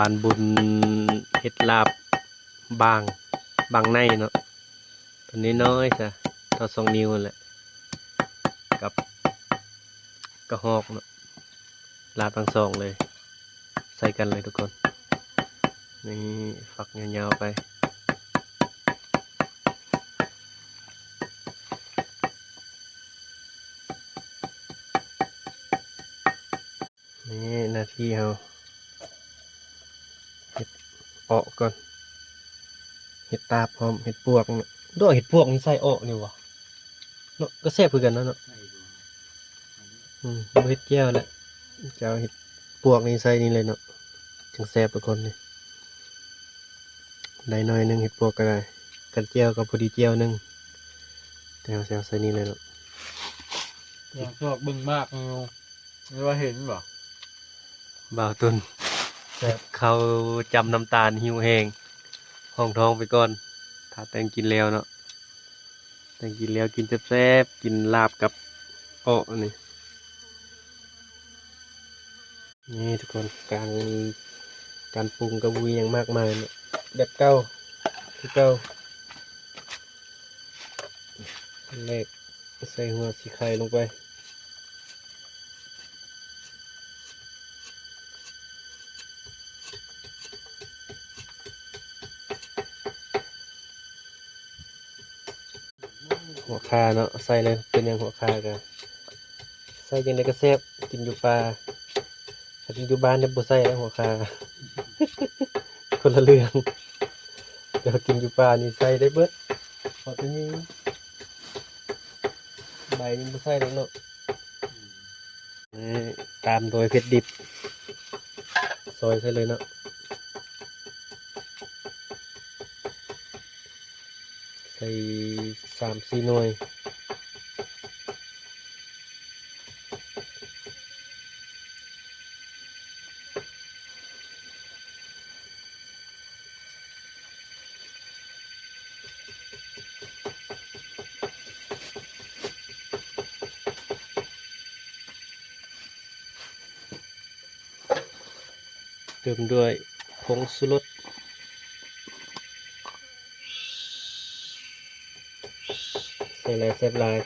ผ่านบุญเฮ็ดลาบบางในเนาะตัวนี้น้อยจ้ะเท่า2 นิ้วแหละกับกระหอกเนาะลาบทั้งสองเลยใส่กันเลยทุกคนนี่ฝักยาวๆไปนี่หน้าที่เราเห็ดออกก่อนเห็ดตาพร้อมเห็ดปวกเนี่ยด้วยเห็ดปวกนี่ใส่ออกนี่วะเนาะก็แซ่บคือกันเนาะบ่เห็ดแก้วแหละจะเอาเห็ดปวกนี่ใส่นี่เลยเนาะจังแซ่บทุกคนนี่ได้น้อยนึงเห็ดปวกก็ได้กันแก้วกับพอดีแก้วนึงแต่เอาใส่นี่เลยเนาะ อยากชอบบึ้งมากงูไม่ว่าเห็นบ่ บ่าวตุนเขาจำน้ำตาลหิวแห้งห้องท้องไปก่อนถ้าแต่งกินแล้วเนาะแต่งกินแล้วกินแซ่บๆกินลาบกับอ้อนี่ทุกคนการปรุงกระบุยอย่างมากมายเนี่ยแบบเก่าคือเก่าแรกใส่หัวสีไข่ลงไปหัวคาเนาะใส่เลยเป็นอย่างหัวคากันใส่ยังไงก็แซ่บกินอยู่ปลาถ้ากินอยู่บ้านเนี่ยบ่ใส่แล้วหัวคา คนละเรื่องเดี๋ยวกินอยู่ปลานี่ใส่ได้เบิดพอตัวนี้ใบนี่บ่ใส่แล้วเนาะนี่ตามโดยเผ็ดดิบซอยใส่เลยเนาะใส่3-4 หน่วยเติมด้วยผงชูรสใส่ลายแซ่บลาย